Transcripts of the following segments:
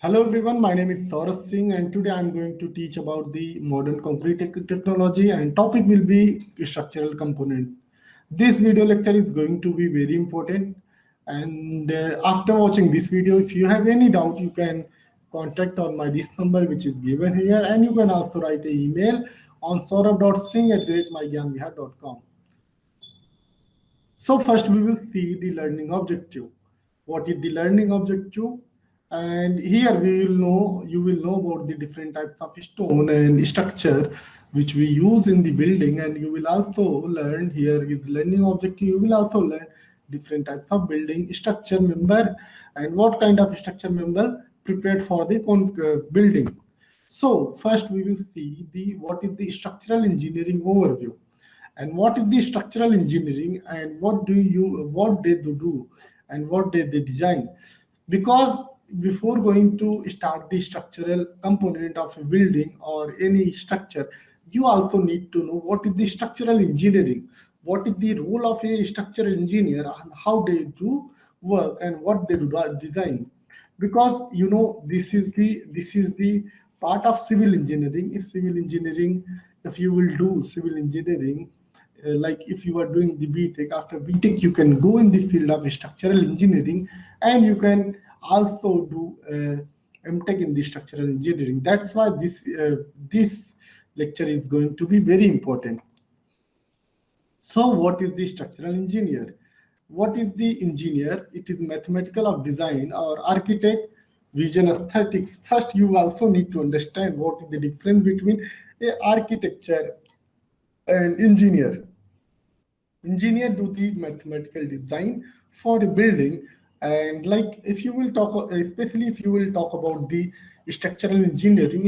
Hello everyone, my name is Saurabh Singh and today I'm going to teach about the modern concrete technology and topic will be structural component. This video lecture is going to be very important and after watching this video, if you have any doubt, you can contact on my this number which is given here and you can also write an email on saurabh.singh@mygyanvihar.com. So first we will see the learning objective. What is the learning objective? And here you will know about the different types of stone and structure which we use in the building, and you will also learn here with learning objective. You will also learn different types of building structure member and what kind of structure member prepared for the building. So first we will see the what is the structural engineering overview and what is the structural engineering and what they do and what they design, because before going to start the structural component of a building or any structure, you also need to know what is the structural engineering, what is the role of a structural engineer and how they do work and what they do design, because this is the part of civil engineering. If you will do civil engineering, like if you are doing the BTech, after BTech you can go in the field of structural engineering and you can also do MTech in the structural engineering. That's why this lecture is going to be very important. So what is the structural engineer? What is the engineer? It is mathematical of design or architect, vision, aesthetics. First, you also need to understand what is the difference between a architecture and engineer. Engineer do the mathematical design for a building, and like if you will talk, especially if you will talk about the structural engineering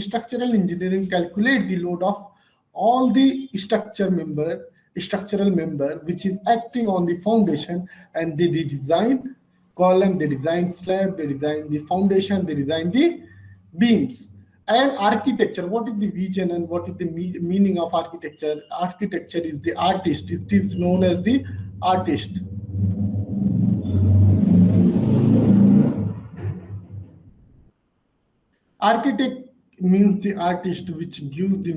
calculate the load of all the structural member which is acting on the foundation, and they design column, they design slab, they design the foundation, they design the beams. And architecture, what is the vision and what is the meaning of architecture? Architecture is the artist, it is known as the artist. Architect means the artist which gives the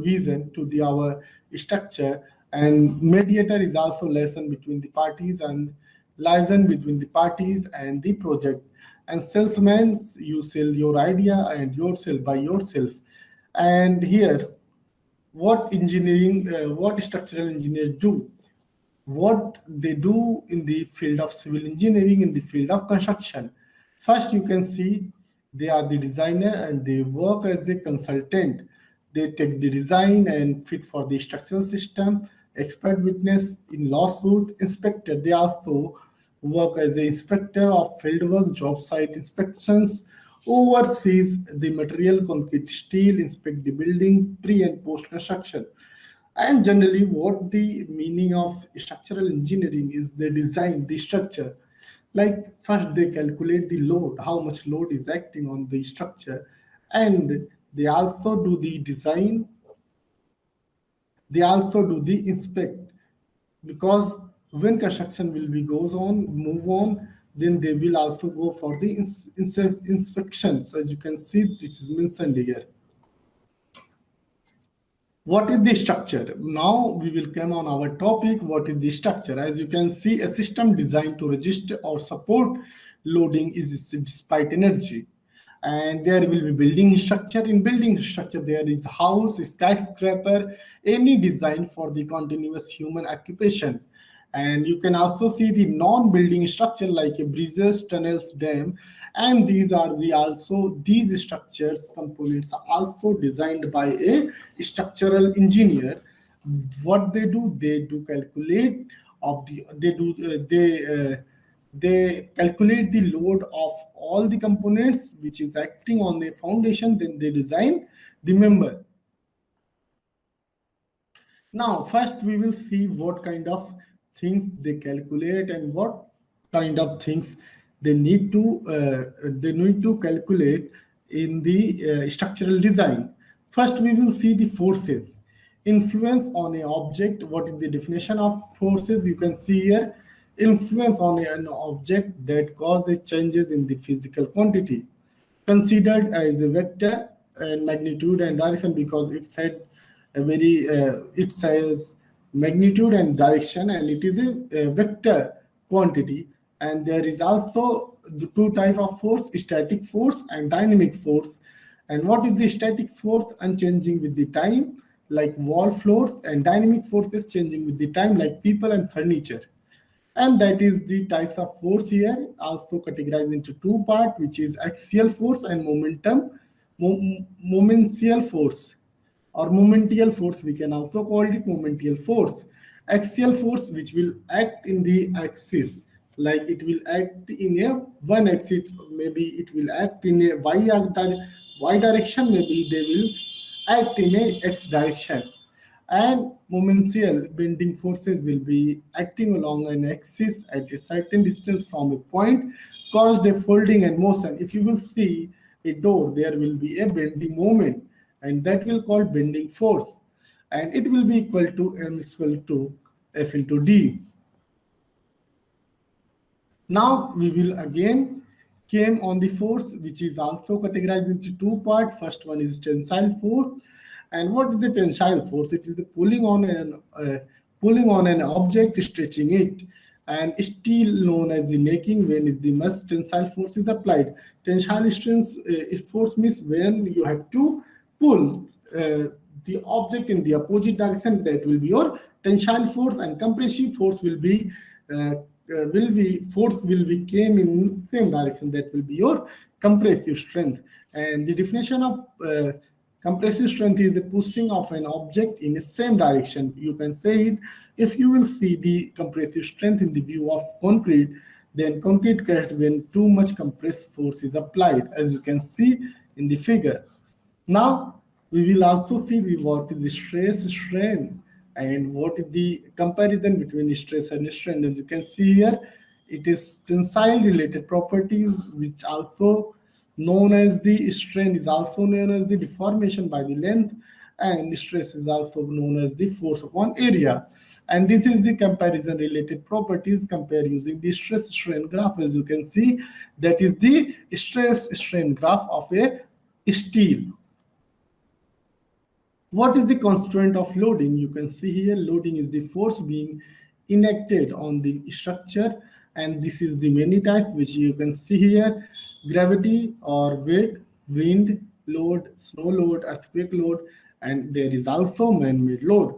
vision to the our structure, and mediator is also liaison between the parties and liaison between the parties and the project. And salesman, you sell your idea and yourself by yourself. And here, what structural engineers do? What they do in the field of civil engineering, in the field of construction. First, you can see they are the designer and they work as a consultant. They take the design and fit for the structural system, expert witness in lawsuit, inspector. They also work as an inspector of fieldwork, job site inspections, oversees the material, concrete, steel, inspect the building, pre and post construction. And generally, what the meaning of structural engineering is, they design the structure. Like first, they calculate the load, how much load is acting on the structure, and they also do the design. They also do the inspect, because when construction will be goes on, move on, then they will also go for the inspections. As you can see, this is mentioned here. What is the structure? Now we will come on our topic. What is the structure? As you can see, a system designed to register or support loading is despite energy. And there will be building structure. In building structure, there is house, skyscraper, any design for the continuous human occupation. And you can also see the non-building structure like a bridges, tunnels, dam, and these structures components are also designed by a structural engineer. What they do calculate of the they calculate the load of all the components which is acting on the foundation, then they design the member. Now, first we will see what kind of things they calculate and what kind of things they need to calculate in the structural design. First, we will see the forces. Influence on an object. What is the definition of forces? You can see here, influence on an object that causes changes in the physical quantity. considered as a vector and magnitude and direction, because it said a very it says magnitude and direction, and it is a vector quantity. And there is also the two type of force: static force and dynamic force. And what is the static force? Unchanging with the time, like wall floors, and dynamic forces changing with the time, like people and furniture. And that is the types of force here, also categorized into two parts, which is axial force and momential force, or momential force. We can also call it momential force. Axial force, which will act in the axis, like it will act in a one axis, maybe it will act in a y direction, maybe they will act in a x direction. And momential bending forces will be acting along an axis at a certain distance from a point, caused a folding and motion. If you will see a door, there will be a bending moment, and that will call bending force, and it will be equal to m is equal to f into d. Now we will again came on the force, which is also categorized into two parts. First one is tensile force. And what is the tensile force? It is the pulling on an object, stretching it, and still known as the necking when is the most tensile force is applied. Tensile strength force means when you have to pull the object in the opposite direction, that will be your tensile force. And compressive force will be force will be came in same direction, that will be your compressive strength. And the definition of compressive strength is the pushing of an object in the same direction. You can say it. If you will see the compressive strength in the view of concrete, then concrete cracks when too much compressive force is applied, as you can see in the figure. Now we will also see what is the stress strain, and what is the comparison between stress and strain. As you can see here, it is tensile related properties, which also known as the strain is also known as the deformation by the length, and stress is also known as the force upon area. And this is the comparison related properties. Compare using the stress strain graph. As you can see, that is the stress strain graph of a steel. What is the constituent of loading? You can see here, loading is the force being enacted on the structure, and this is the many types which you can see here: gravity or weight, wind load, snow load, earthquake load, and there is also man-made load.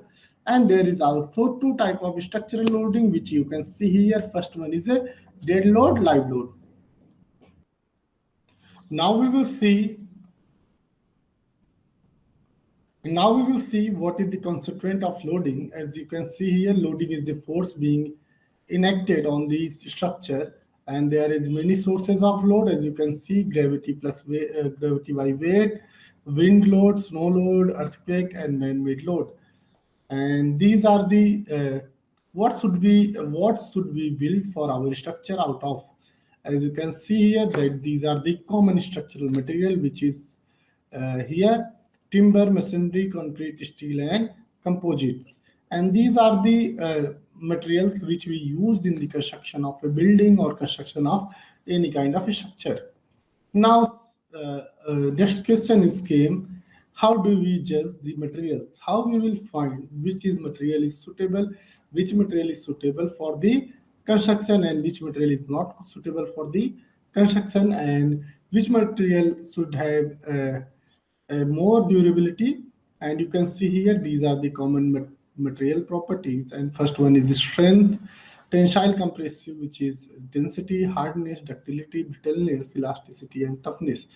And there is also two type of structural loading, which you can see here. First one is a dead load, live load. Now we will see Now we will see what is the constituent of loading. As you can see here, loading is the force being enacted on the structure, and there is many sources of load. As you can see, gravity plus gravity by weight, wind load, snow load, earthquake, and man-made load. And these are the what should we build for our structure out of. As you can see here, that these are the common structural material, which is here: timber, masonry, concrete, steel, and composites. And these are the materials which we used in the construction of a building or construction of any kind of a structure. Now, next question is came: how do we judge the materials? How we will find which is material is suitable, which material is suitable for the construction, and which material is not suitable for the construction, and which material should have more durability. And you can see here, these are the common material properties. And first one is the strength, tensile compressive, which is density, hardness, ductility, brittleness, elasticity, and toughness.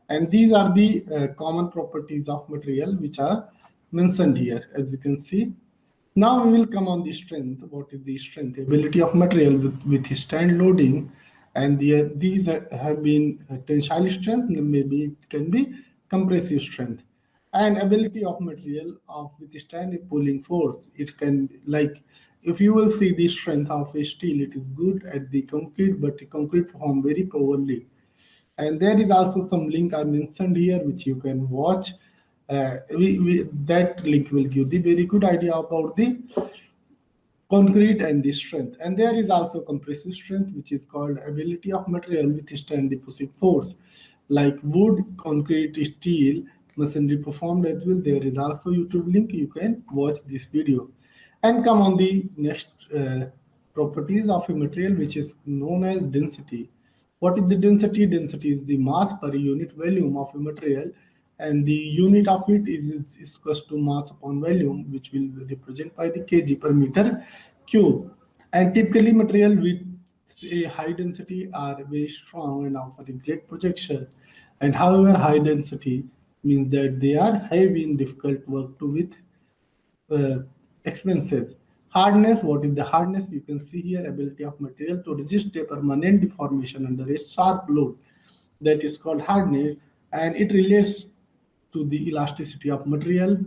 And these are the common properties of material which are mentioned here, as you can see. Now we will come on the strength. What is the strength? Ability of material withstand loading, and these have been tensile strength, maybe it can be compressive strength. And ability of material of withstand a pulling force. It can, like, if you will see the strength of a steel, it is good at the concrete, but the concrete perform very poorly. And there is also some link I mentioned here which you can watch. That link will give the very good idea about the concrete and the strength. And there is also compressive strength, which is called ability of material withstand the pushing force. like wood, concrete, steel, masonry performed as well. There is also YouTube link. You can watch this video. And come on the next properties of a material, which is known as density. What is the density? Density is the mass per unit volume of a material, and the unit of it is equals to mass upon volume, which will be represented by the kg per meter cube. And typically, material with a high density are very strong and offer a great projection. And however, high density means that they are heavy and difficult work to with uh, expenses. Hardness, what is the hardness? You can see here ability of material to resist a permanent deformation under a sharp load. That is called hardness, and it relates to the elasticity of material.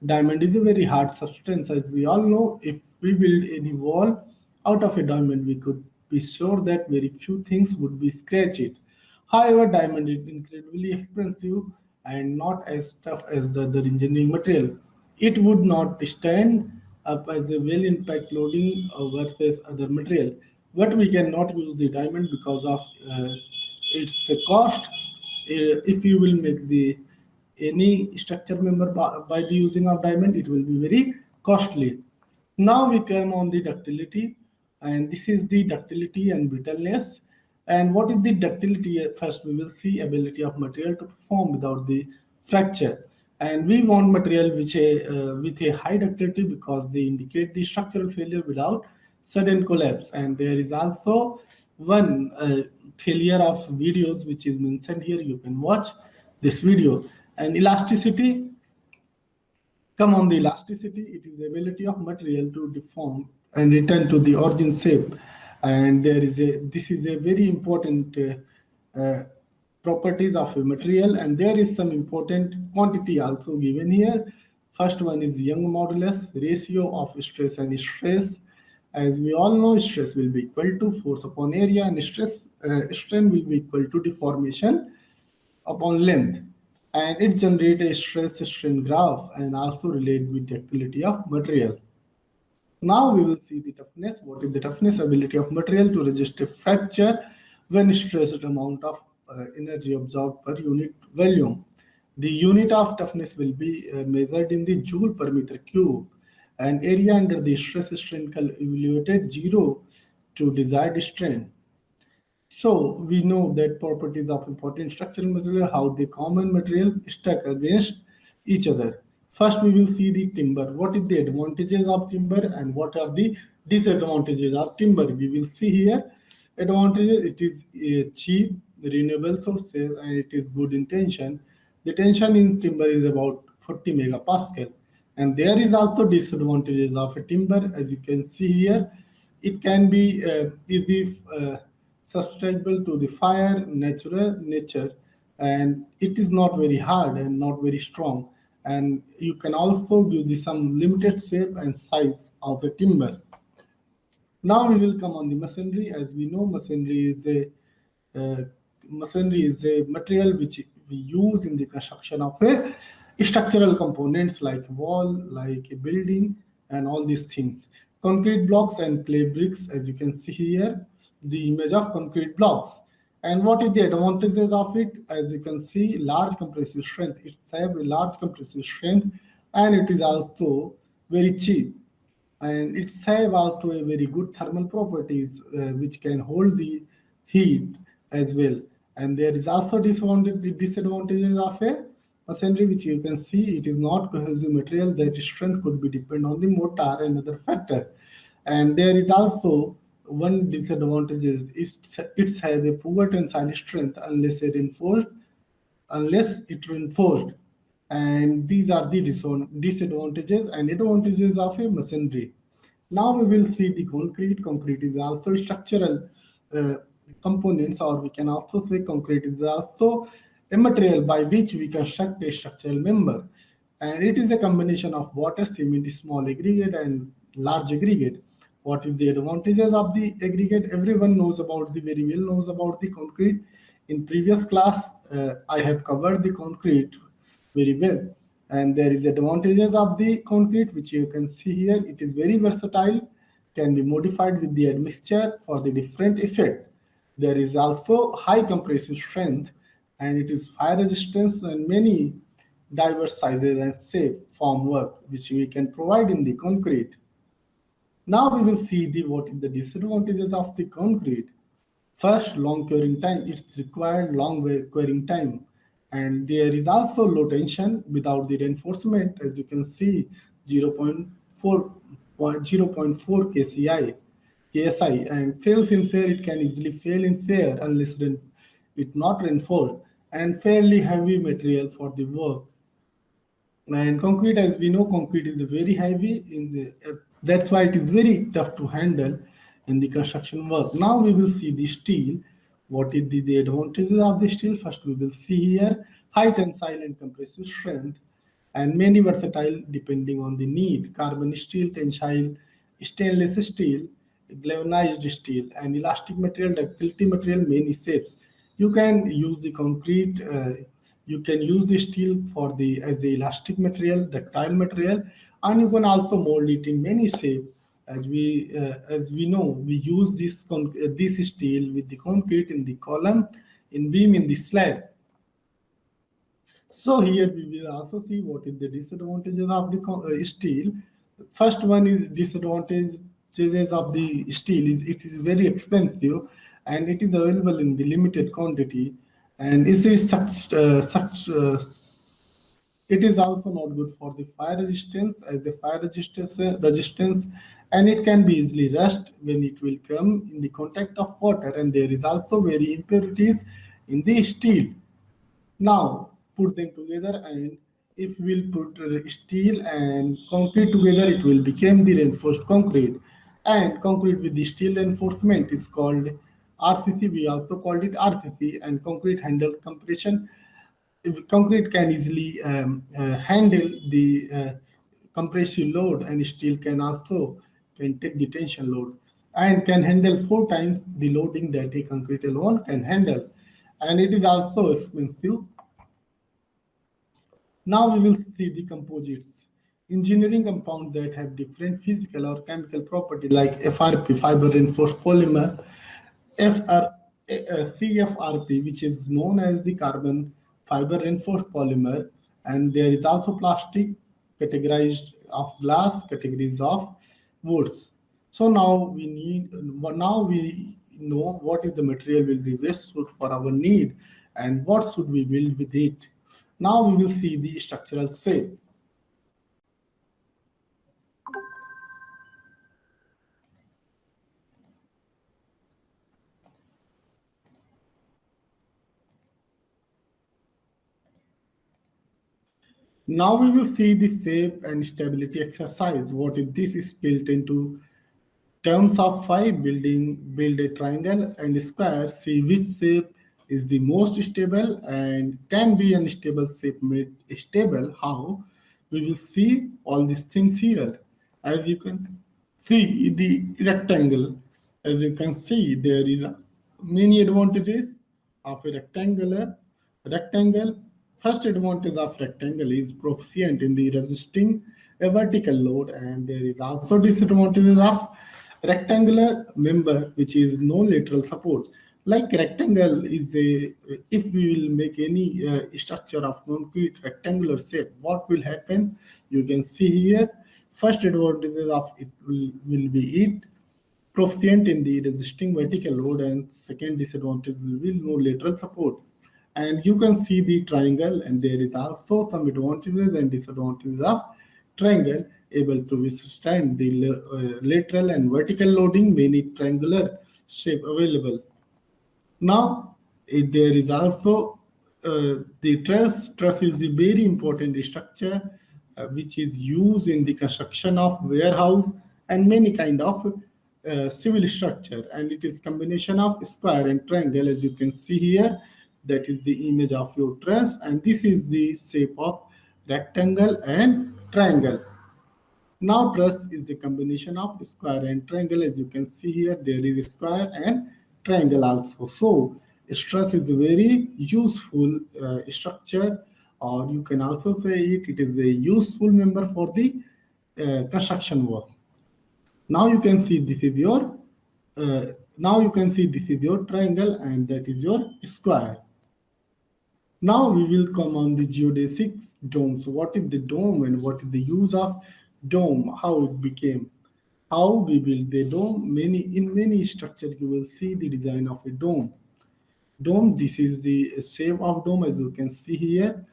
Diamond is a very hard substance, as we all know. If we build any wall out of a diamond, we could be sure that very few things would be scratched. However, diamond is incredibly expensive and not as tough as the other engineering material. It would not stand up as a well impact loading versus other material. But we cannot use the diamond because of its cost. If you will make the any structure member by the using of diamond, it will be very costly. Now we come on the ductility, and this is the ductility and brittleness. And what is the ductility? First, we will see ability of material to perform without the fracture. And we want material with a high ductility because they indicate the structural failure without sudden collapse. And there is also one failure of videos which is mentioned here. You can watch this video. And elasticity, come on the elasticity, it is the ability of material to deform and return to the origin shape. And this is a very important properties of a material, and there is some important quantity also given here. First one is Young modulus, ratio of stress and stress. As we all know, stress will be equal to force upon area, and strain will be equal to deformation upon length. And it generates a stress strain graph and also relate with ductility of material. Now we will see the toughness. What is the toughness? Ability of material to resist a fracture when stressed amount of energy absorbed per unit volume. The unit of toughness will be measured in the joule per meter cube, and area under the stress strain evaluated 0 to desired strain. So we know that properties of important structural material, how the common material stack against each other. First, we will see the timber. What is the advantages of timber and what are the disadvantages of timber? We will see here. Advantages: it is cheap, renewable sources, and it is good in tension. The tension in timber is about 40 megapascal. And there is also disadvantages of a timber, as you can see here. It can be easy susceptible to the fire natural nature, and it is not very hard and not very strong, and you can also give the some limited shape and size of a timber. Now we will come on the masonry. As we know, uh, masonry is a material which we use in the construction of a structural components like wall, like a building, and all these things. Concrete blocks and clay bricks, as you can see here, the image of concrete blocks. And what is the advantages of it? As you can see, large compressive strength. It's have a large compressive strength, and it is also very cheap, and it's have also a very good thermal properties which can hold the heat as well. And there is also disadvantages of a masonry, which you can see it is not cohesive material, that strength could be depend on the mortar and other factor. And there is also one disadvantage is it's have a poor tensile strength unless it reinforced. And these are the disadvantages and advantages of a masonry. Now we will see the concrete. Concrete is also structural uh, components, or we can also say concrete is also a material by which we construct a structural member. And it is a combination of water, cement, small aggregate, and large aggregate. What is the advantages of the aggregate? Everyone knows about the very well knows about the concrete. In previous class, I have covered the concrete very well. And there is advantages of the concrete, which you can see here. It is very versatile, can be modified with the admixture for the different effect. There is also high compressive strength, and it is fire resistance and many diverse sizes and safe form work which we can provide in the concrete. Now we will see the what is the disadvantages of the concrete. First, long curing time. It's required long curing time, and there is also low tension without the reinforcement. As you can see, 0.4 0.4 KSI, and fails in fair. It can easily fail in fair unless it not reinforced, and fairly heavy material for the work. And concrete, as we know, concrete is very heavy. That's why it is very tough to handle in the construction work. Now we will see the steel. What is the advantages of the steel? First, we will see here high tensile and compressive strength, and many versatile depending on the need. Carbon steel, tensile, stainless steel, galvanized steel, and elastic material, ductility material, many shapes. You can use the concrete. You can use the steel for the as a elastic material, ductile material, and you can also mold it in many shape. As we know, we use this steel with the concrete in the column, in beam, in the slab. So here we will also see what is the disadvantages of the steel. First one is disadvantages of the steel is it is very expensive, and it is available in the limited quantity, and it is also not good for the fire resistance as the fire resistance, and it can be easily rust when it will come in the contact of water, and there is also very impurities in the steel. Now put them together, and if we'll put steel and concrete together, it will become the reinforced concrete. And concrete with the steel reinforcement is called RCC. We also called it RCC, and concrete handle compression. If concrete can easily handle the compressive load, and steel can also can take the tension load and can handle 4 times the loading that a concrete alone can handle, and it is also expensive. Now we will see the composites. Engineering compounds that have different physical or chemical properties like FRP, fiber reinforced polymer, FR, CFRP, which is known as the carbon fiber reinforced polymer, and there is also plastic, categorized of glass, categories of woods. So now we know what is the material will be best suit for our need, and what should we build with it. Now we will see the structural shape. Now we will see the shape and stability exercise. What is this is built into terms of five build a triangle and a square. See which shape is the most stable and can be unstable shape made stable. How? We will see all these things here. As you can see the rectangle, as you can see there is many advantages of a rectangle. First advantage of rectangle is proficient in the resisting a vertical load, and there is also disadvantages of rectangular member which is no lateral support. Like rectangle is a if we will make any structure of concrete rectangular shape, what will happen? You can see here. First advantages of it will be it proficient in the resisting vertical load, and second disadvantage will be no lateral support. And you can see the triangle, and there is also some advantages and disadvantages of triangle, able to withstand the lateral and vertical loading, many triangular shape available. Now there is also the truss. Truss is a very important structure which is used in the construction of warehouse and many kind of civil structure, and it is combination of square and triangle. As you can see here, that is the image of your truss, and this is the shape of rectangle and triangle. Now truss is the combination of square and triangle. As you can see here, there is square and triangle also. So truss is a very useful structure, or you can also say it is a useful member for the construction work. Now you can see this is your now you can see this is your triangle, and that is your square. Now we will come on the geodesic dome. So what is the dome and what is the use of dome? How it became? How we build the dome? Many structure you will see the design of a dome. Dome. This is the shape of dome as you can see here.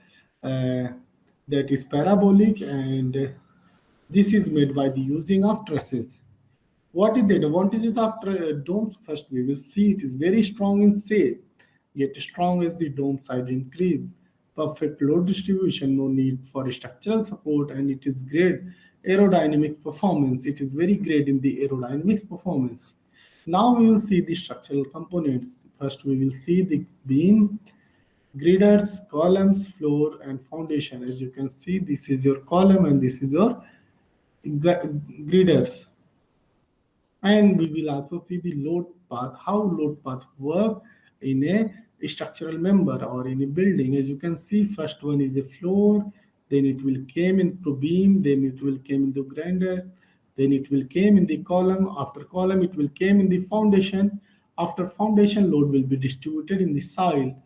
Uh, that is parabolic and this is made by the using of trusses. What is the advantages of domes? First, we will see it is very strong in shape, yet strong as the dome size increase. Perfect load distribution, no need for structural support, and it is great aerodynamic performance. It is very great in the aerodynamics performance. Now we will see the structural components. First, we will see the beam, girders, columns, floor, and foundation. As you can see, this is your column and this is your girders. And we will also see the load path, how load path work in a structural member or in a building. As you can see, first one is the floor, then it will came into beam, then it will came into grinder, then it will came in the column, after column it will came in the foundation, after foundation load will be distributed in the soil.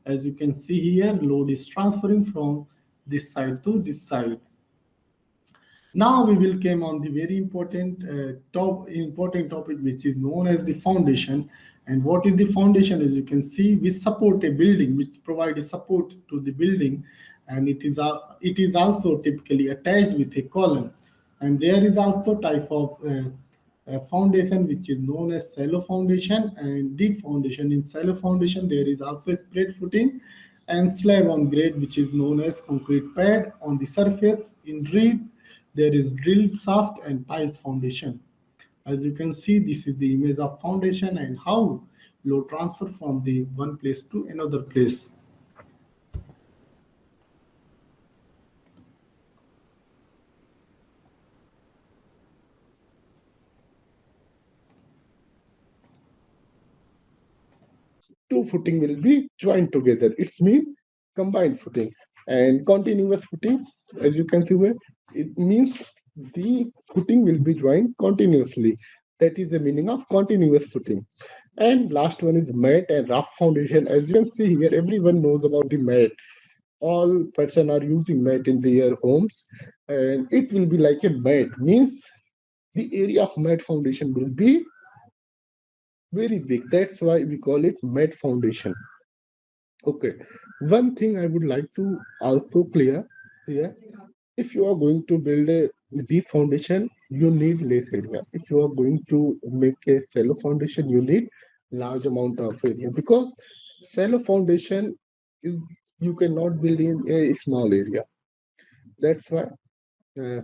As you can see here, load is transferring from this side to this side. Now we will come on the very important topic, which is known as the foundation. And what is the foundation? As you can see, we support a building, which provides support to the building, and it is also typically attached with a column. And there is also type of foundation which is known as shallow foundation and deep foundation. In shallow foundation, there is also spread footing and slab on grade, which is known as concrete pad on the surface. In deep, there is drilled shaft and piles foundation. As you can see, this is the image of foundation and how load transfer from the one place to another place. Two footing will be joined together. It's mean combined footing. And continuous footing, as you can see where, it means the footing will be joined continuously. That is the meaning of continuous footing. And last one is mat and rough foundation. As you can see here, everyone knows about the mat. All person are using mat in their homes, and it will be like a mat. Means the area of mat foundation will be very big. That's why we call it mat foundation. Okay. One thing I would like to also clear here, if you are going to build a deep foundation, you need less area. If you are going to make a shallow foundation, you need large amount of area, because shallow foundation is, you cannot build in a small area. That's why uh,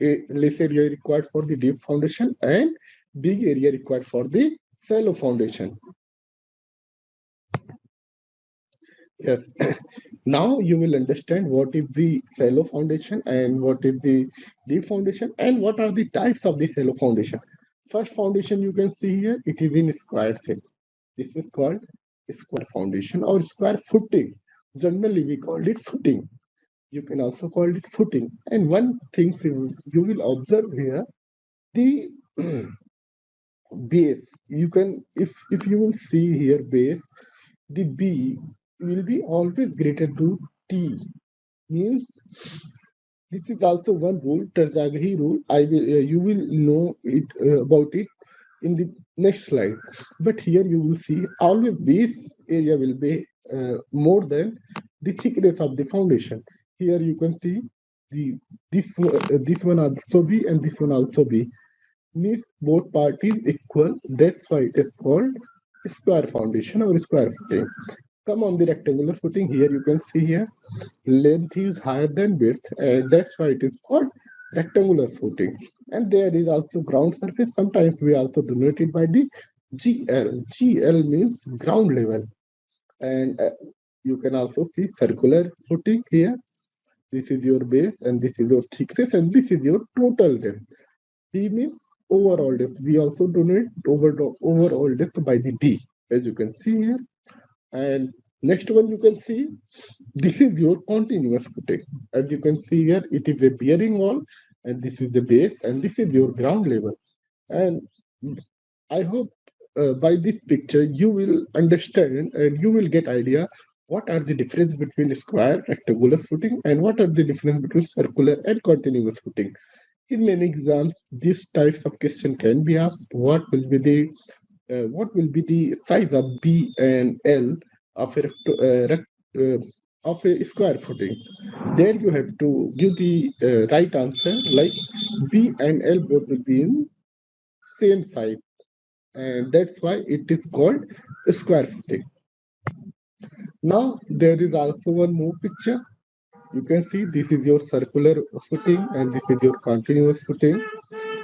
a less area required for the deep foundation and big area required for the shallow foundation. Yes. Now you will understand what is the shallow foundation and what is the deep foundation and what are the types of the shallow foundation. First foundation you can see here, it is in square shape. This is called square foundation or square footing. Generally we call it footing. You can also call it footing. And one thing you will observe here, the base. You can, if you will see here base, the B will be always greater to T. Means this is also one rule, Tarjagahi rule. You will know it about it in the next slide. But here you will see always base area will be more than the thickness of the foundation. Here you can see the this one also B and this one also B. Means both parties equal. That's why it is called square foundation or square footing. Come on the rectangular footing. Here you can see here length is higher than width, and that's why it is called rectangular footing. And there is also ground surface. Sometimes we also denote it by the GL. GL means ground level. And you can also see circular footing here. This is your base and this is your thickness and this is your total depth. D means overall depth. We also denote overall depth by the D, as you can see here. And next one you can see, this is your continuous footing. As you can see here, it is a bearing wall, and this is the base, and this is your ground level. And I hope by this picture you will understand and you will get idea what are the difference between square, rectangular footing, and what are the difference between circular and continuous footing. In many exams, these types of question can be asked. What will be the size of B and L of of a square footing? There you have to give the right answer, like B and L both will be in same size, and that's why it is called a square footing. Now there is also one more picture. You can see this is your circular footing and this is your continuous footing,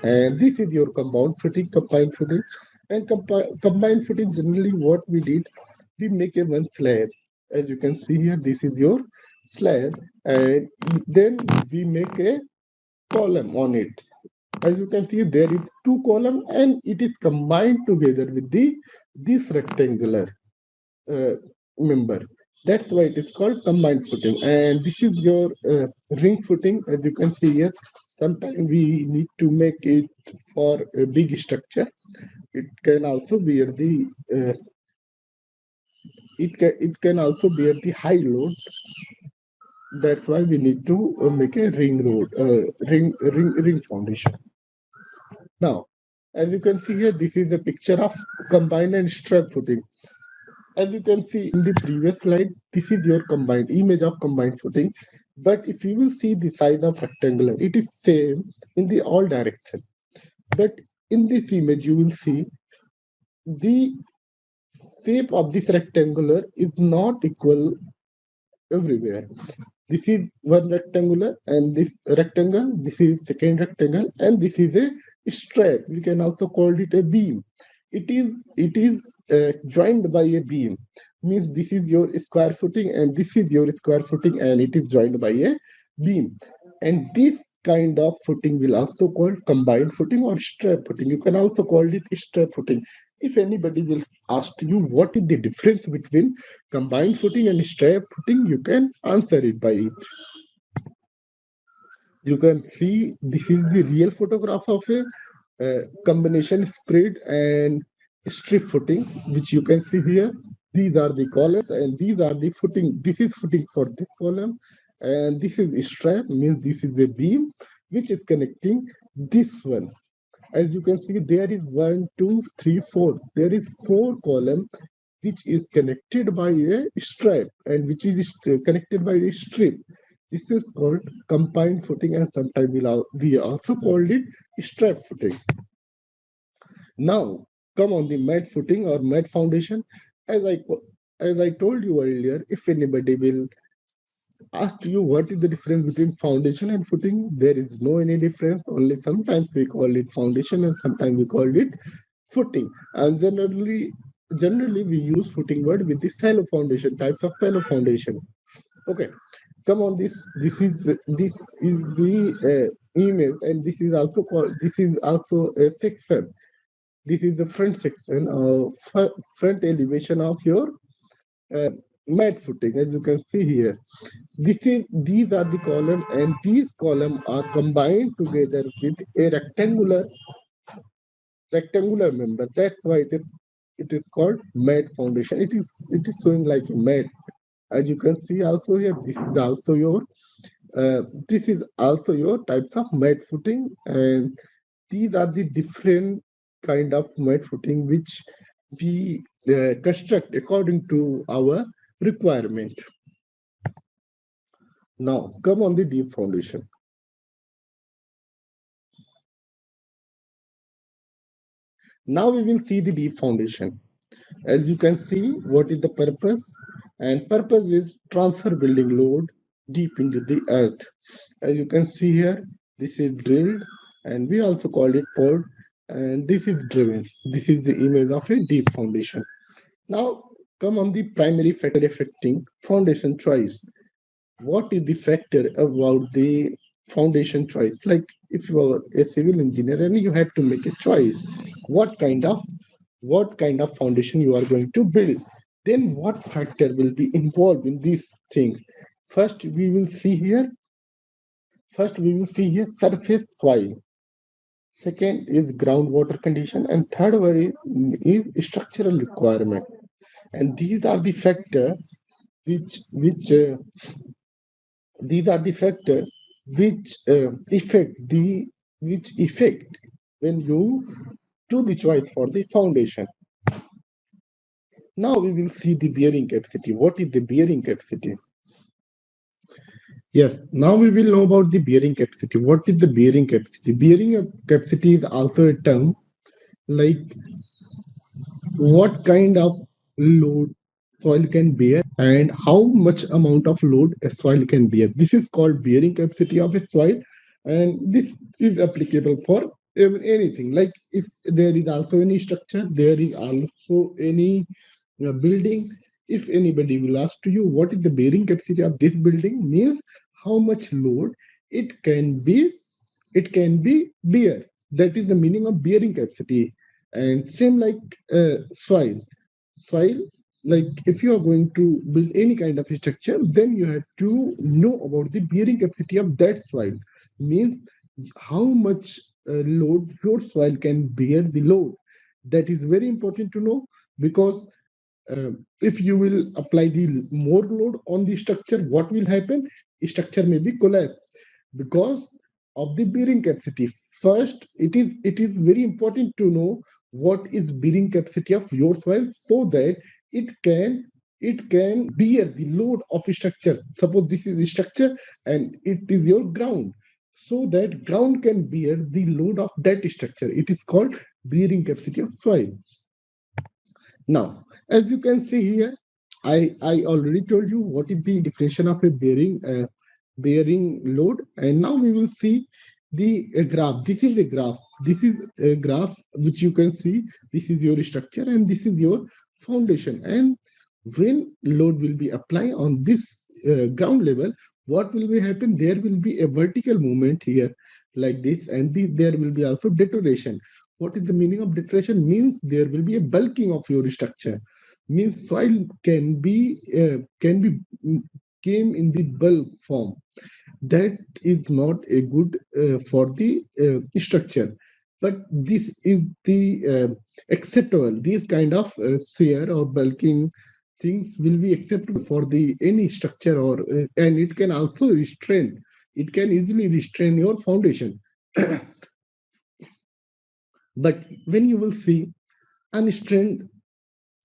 and this is your compound footing, combined footing. And combined footing, generally what we did, we make a one slab. As you can see here, this is your slab, and then we make a column on it. As you can see, there is two column and it is combined together with the this rectangular uh, member. That's why it is called combined footing. And this is your ring footing. As you can see here, sometimes we need to make it for a big structure. It can also bear the it can also bear the high load. That's why we need to make a ring foundation. Now, as you can see here, this is a picture of combined and strap footing. As you can see in the previous slide, this is your combined image of combined footing. But if you will see the size of rectangular, it is same in the all direction. But in this image, you will see the shape of this rectangular is not equal everywhere. This is one rectangular and this rectangle, this is second rectangle, and this is a strap. We can also call it a beam. It is joined by a beam. Means this is your square footing and this is your square footing, and it is joined by a beam. And this kind of footing will also called combined footing or strap footing. You can also call it strap footing. If anybody will ask you what is the difference between combined footing and strap footing, you can answer it by it. You can see this is the real photograph of a combination spread and strip footing, which you can see here. These are the columns and these are the footing. This is footing for this column, and this is strap, means this is a beam which is connecting this one. As you can see, there is 1, 2, 3, 4. There is 4 column which is connected by a strap and which is connected by a strip. This is called combined footing, and sometimes we also called it strap footing. Now come on the mat footing or mat foundation. As I told you earlier, if anybody will ask you what is the difference between foundation and footing, there is no any difference. Only sometimes we call it foundation and sometimes we call it footing. And generally we use footing word with the shallow foundation, types of shallow foundation. Okay, come on, this is the image, and this is also a section. This is the front section of front elevation of your uh, mat footing. As you can see here, these are the column, and these column are combined together with a rectangular member. That's why it is called mat foundation. It is showing like a mat. As you can see also here, this is also your types of mat footing, and these are the different kind of mat footing which we construct according to our requirement. Now come on the deep foundation. Now we will see the deep foundation. As you can see, what is the purpose? And purpose is transfer building load deep into the earth. As you can see here, this is drilled, and we also call it poured, and this is driven. This is the image of a deep foundation. Now come on the primary factor affecting foundation choice. What is the factor about the foundation choice? Like if you are a civil engineer and you have to make a choice, what kind of foundation you are going to build, then what factor will be involved in these things? First we will see here surface soil. Second is groundwater condition, and third one is structural requirement. And these are the factor which these are the factors which affect the which affect when you do the choice for the foundation. Now we will see the bearing capacity. What is the bearing capacity? Yes, now we will know about the bearing capacity. What is the bearing capacity? Bearing capacity is also a term like what kind of load soil can bear and how much amount of load a soil can bear. This is called bearing capacity of a soil, and this is applicable for anything. Like if there is also any structure, there is also any building. If anybody will ask to you what is the bearing capacity of this building, means how much load it can be bear. That is the meaning of bearing capacity. And same like soil, like if you are going to build any kind of a structure, then you have to know about the bearing capacity of that soil. Means how much load your soil can bear the load. That is very important to know, because uh, if you will apply the more load on the structure, what will happen? Structure may be collapse because of the bearing capacity. First, it is very important to know what is bearing capacity of your soil, so that it can bear the load of a structure. Suppose this is a structure and it is your ground, so that ground can bear the load of that structure. It is called bearing capacity of soil. Now, as you can see here, I already told you what is the definition of a bearing load, and now we will see the graph. This is a graph. This is a graph which you can see. This is your structure, and this is your foundation. And when load will be applied on this ground level, what will be happen? There will be a vertical movement here, like this, and there will be also deterioration. What is the meaning of deterioration? Means there will be a bulking of your structure. Means soil can be came in the bulk form. That is not a good for the structure. But this is the acceptable. These kind of shear or bulking things will be acceptable for the any structure, or and it can also restrain. It can easily restrain your foundation. But when you will see unstrained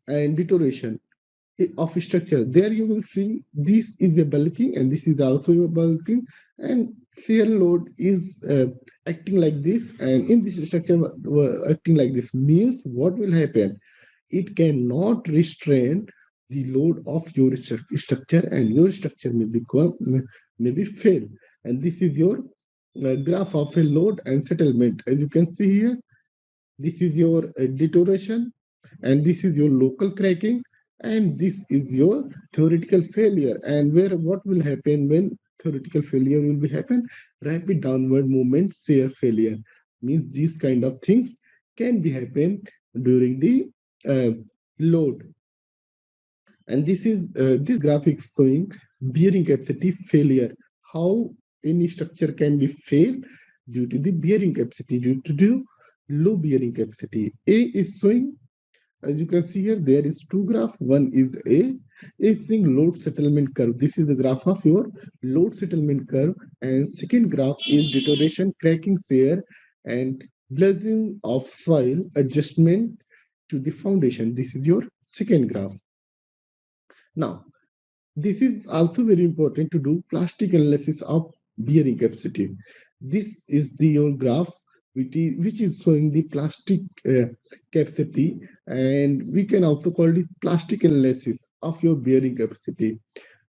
and deterioration of structure, there you will see this is a bulking and this is also a bulking, and shear load is acting like this, and in this structure acting like this, means what will happen? It cannot restrain the load of your structure, and your structure may become maybe fail. And this is your graph of a load and settlement. As you can see here, this is your deterioration, and this is your local cracking, and this is your theoretical failure. And where what will happen when theoretical failure will be happen? Rapid downward movement shear failure. Means these kind of things can be happen during the uh, load. And this graphic showing bearing capacity failure, how any structure can be failed due to the bearing capacity, due to the low bearing capacity. A is showing, as you can see here, there is two graph. One is A is saying load settlement curve. This is the graph of your load settlement curve. And second graph is deterioration, cracking, shear, and blazing of soil adjustment to the foundation. This is your second graph. Now, this is also very important to do plastic analysis of bearing capacity. This is the your graph which is showing the plastic capacity, and we can also call it plastic analysis of your bearing capacity.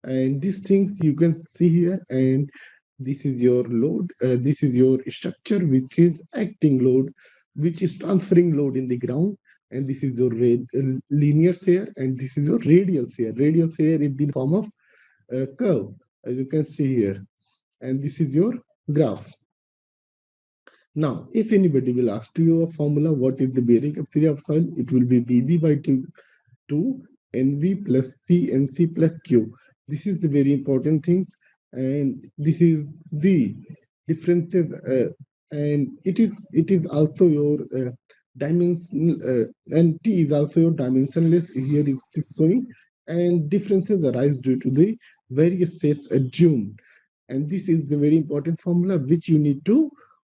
And these things you can see here, and this is your load, this is your structure which is acting load, which is transferring load in the ground, and this is your linear shear, and this is your radial shear. Radial shear is the form of curve, as you can see here, and this is your graph. Now, if anybody will ask you a formula, what is the bearing capacity of soil? It will be BB by 2 NV plus C NC plus Q. This is the very important things, and this is the differences, and it is also your dimension, and T is also your dimensionless. Here is this showing and differences arise due to the various shapes assumed. And this is the very important formula which you need to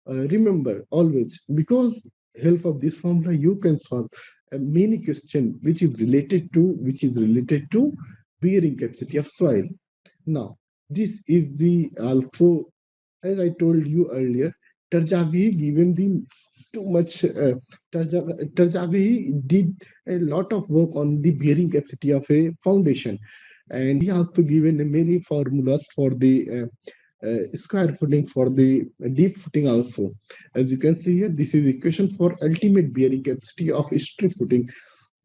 remember always, because help of this formula you can solve many question which is related to bearing capacity of soil. Now, this is the also, as I told you earlier, Tarjaghi given the too much. Tarjaghi did a lot of work on the bearing capacity of a foundation, and he also given many formulas for the square footing, for the deep footing also. As you can see here, this is equation for ultimate bearing capacity of strip footing.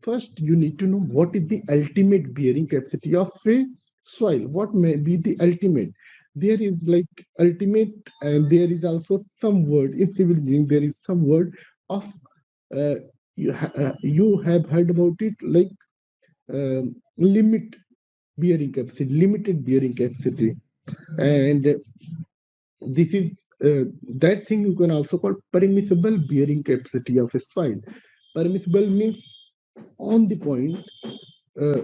First, you need to know what is the ultimate bearing capacity of a soil. What may be the ultimate? There is like ultimate, and there is also some word in civil engineering. There is some word of uh, you have heard about it, like limit bearing capacity, limited bearing capacity, and this is that thing you can also call permissible bearing capacity of a soil. Permissible means on the point, uh,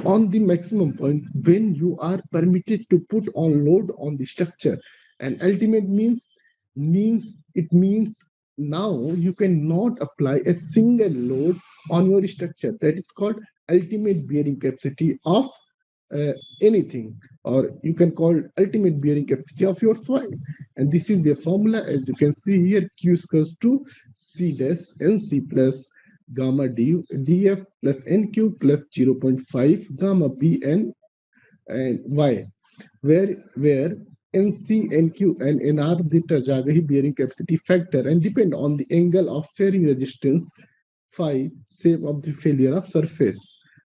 on the maximum point when you are permitted to put on load on the structure. And ultimate means now you cannot apply a single load on your structure. That is called ultimate bearing capacity of uh, anything, or you can call ultimate bearing capacity of your soil. And this is the formula. As you can see here, q is equals to c dash nc plus gamma df plus nq plus 0.5 gamma bn and y, where NC, NQ, and NR the Tarjaghi bearing capacity factor and depend on the angle of shearing resistance phi, shape of the failure of surface.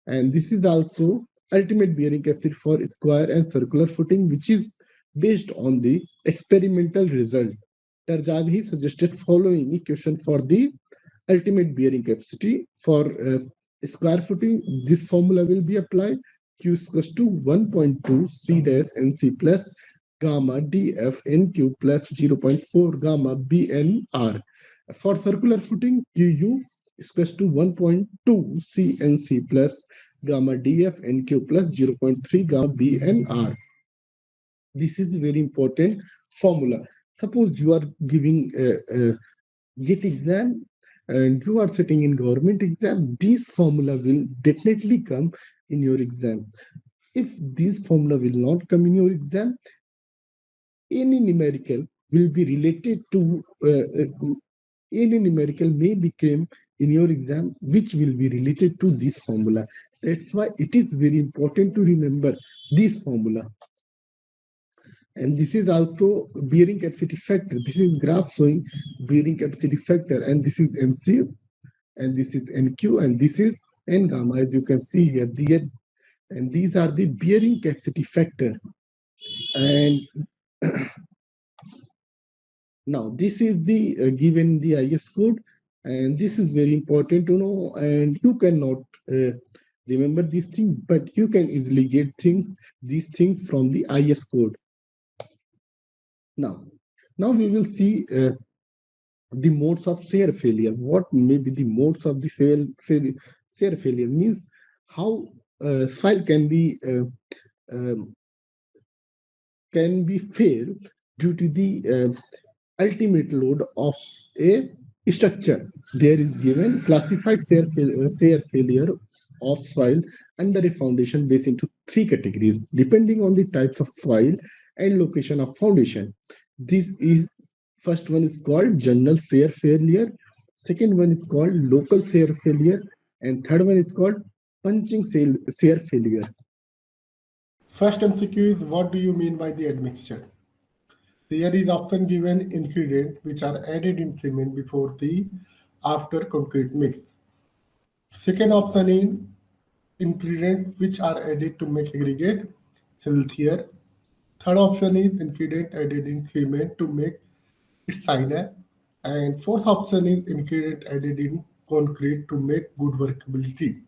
And this is also ultimate bearing capacity for square and circular footing, which is based on the experimental result. Tarjaghi suggested following equation for the ultimate bearing capacity for square footing. This formula will be applied. Q is equals to 1.2 C dash NC plus gamma DF NQ plus 0.4 gamma BNR. For circular footing, QU is equals to 1.2 CNC plus gamma DF NQ plus 0.3 gamma BNR. This is a very important formula. Suppose you are giving a GET exam and you are sitting in government exam, this formula will definitely come in your exam. If this formula will not come in your exam, any numerical will be related to any numerical may become in your exam which will be related to this formula. That's why it is very important to remember this formula. And this is also bearing capacity factor. This is graph showing bearing capacity factor, and this is NC, and this is NQ, and this is N gamma, as you can see here. And these are the bearing capacity factor. And now this is the given the IS code, and this is very important to know. And you cannot remember these things, but you can easily get these things from the IS code. Now we will see the modes of shear failure. What may be the modes of the shear failure means how soil um, can be failed due to the ultimate load of a structure. There is given classified shear failure of soil under a foundation based into three categories depending on the types of soil and location of foundation. This is first one is called general shear failure, second one is called local shear failure, and third one is called punching shear failure. First MCQ is, what do you mean by the admixture? Here is often given ingredient which are added in cement before the after concrete mix. Second option is ingredient which are added to make aggregate healthier. Third option is ingredient added in cement to make it finer. And fourth option is ingredient added in concrete to make good workability.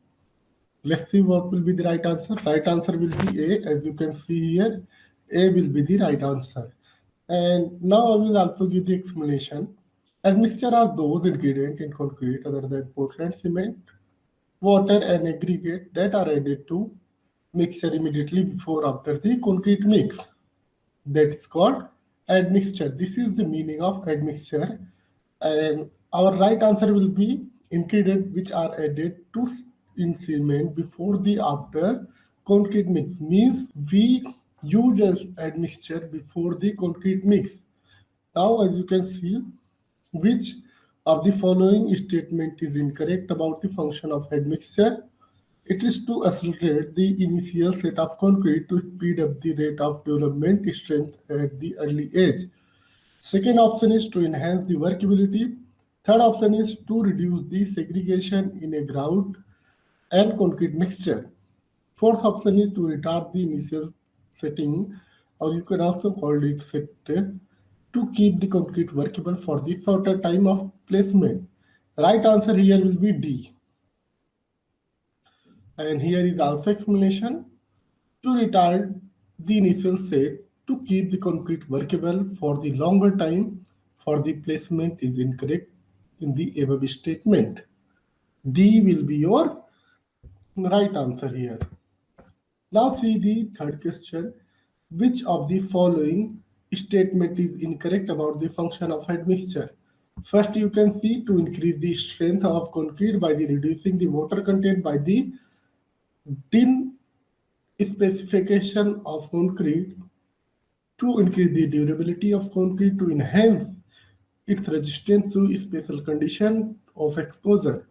Let's see what will be the right answer. Right answer will be A. As you can see here, A will be the right answer. And now I will also give the explanation. Admixture are those ingredients in concrete other than Portland cement, water and aggregate that are added to mixture immediately before after the concrete mix. That is called admixture. This is the meaning of admixture. And our right answer will be ingredients which are added to in cement before the after concrete mix. Means we use as admixture before the concrete mix. Now, as you can see, which of the following statement is incorrect about the function of admixture? It is to accelerate the initial set of concrete to speed up the rate of development strength at the early age. Second option is to enhance the workability. Third option is to reduce the segregation in a grout and concrete mixture. Fourth option is to retard the initial setting, or you can also call it set, to keep the concrete workable for the shorter time of placement. Right answer here will be D. And here is also explanation to retard the initial set to keep the concrete workable for the longer time for the placement is incorrect in the above statement. D will be your right answer here. Now see the third question. Which of the following statement is incorrect about the function of admixture? First, you can see to increase the strength of concrete by the reducing the water content by the tin specification of concrete, to increase the durability of concrete, to enhance its resistance to special condition of exposure.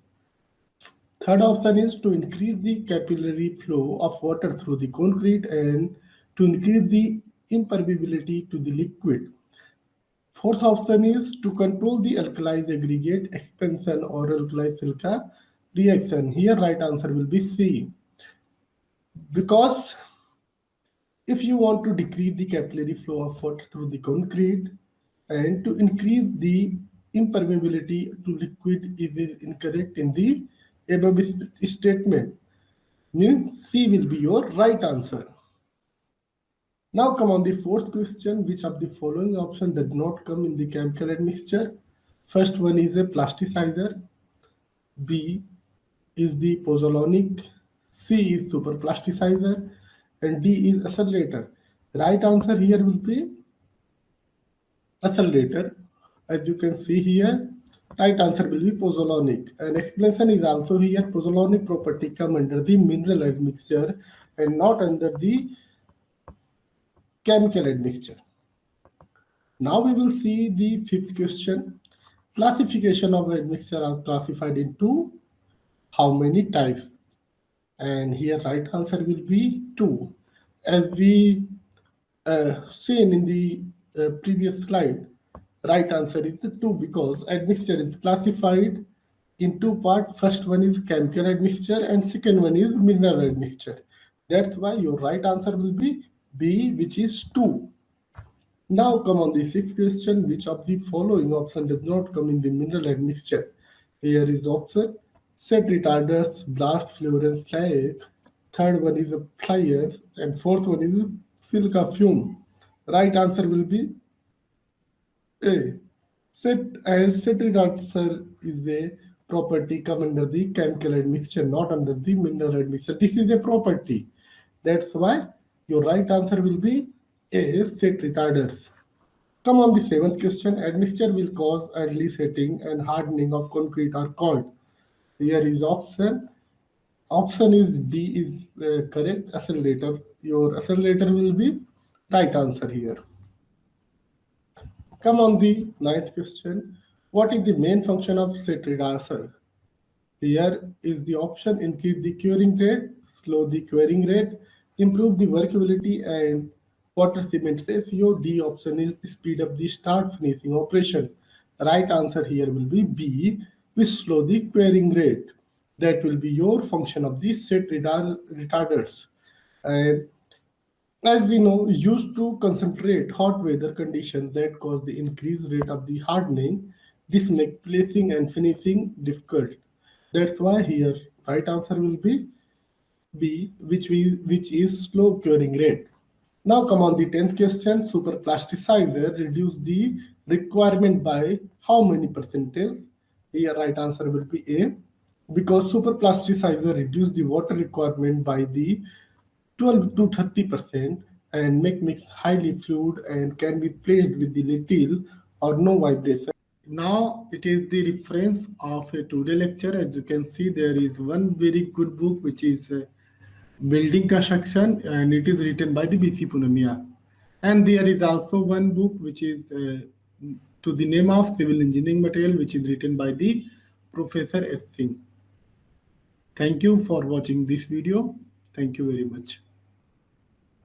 Third option is to increase the capillary flow of water through the concrete and to increase the impermeability to the liquid. Fourth option is to control the alkali aggregate expansion or alkali silica reaction. Here right answer will be C. Because if you want to decrease the capillary flow of water through the concrete and to increase the impermeability to liquid is incorrect in the above statement, means C will be your right answer. Now come on the fourth question. Which of the following option does not come in the chemical admixture? First one is a plasticizer, B is the pozzolanic, C is super plasticizer, and D is accelerator. Right answer here will be accelerator. As you can see here, right answer will be pozzolanic. An explanation is also here. Pozzolanic property come under the mineral admixture and not under the chemical admixture. Now we will see the fifth question. Classification of admixture are classified into how many types? And here right answer will be 2. As we seen in the previous slide, right answer is 2 because admixture is classified in two parts. First one is chemical admixture and second one is mineral admixture. That's why your right answer will be B, which is 2. Now come on the sixth question. Which of the following option does not come in the mineral admixture? Here is the option. Set retarders, blast fluorine slag. Third one is a pliers and fourth one is silica fume. Right answer will be A. Set retarder is a property come under the chemical admixture, not under the mineral admixture. This is a property. That's why your right answer will be A. Set retarders. Come on the seventh question. Admixture will cause early setting and hardening of concrete are called. Here is option. Option is D is correct. Accelerator. Your accelerator will be right answer here. Come on the ninth question. What is the main function of set reducer? Here is the option: increase the curing rate, slow the curing rate, improve the workability and water cement ratio. D option is speed up the start finishing operation. Right answer here will be B, which slow the curing rate. That will be your function of the set retarders. And as we know, used to concentrate hot weather conditions that cause the increased rate of the hardening. This makes placing and finishing difficult. That's why here right answer will be B, which is slow curing rate. Now come on the 10th question. Super plasticizer reduce the requirement by how many percentage? Here right answer will be A, because super plasticizer reduce the water requirement by the 12 to 30% and make mix highly fluid and can be placed with the little or no vibration. Now it is the reference of a today lecture. As you can see, there is one very good book which is Building Construction, and it is written by the BC Punamia. And there is also one book which is to the name of Civil Engineering Material, which is written by the Professor S. Singh. Thank you for watching this video. Thank you very much.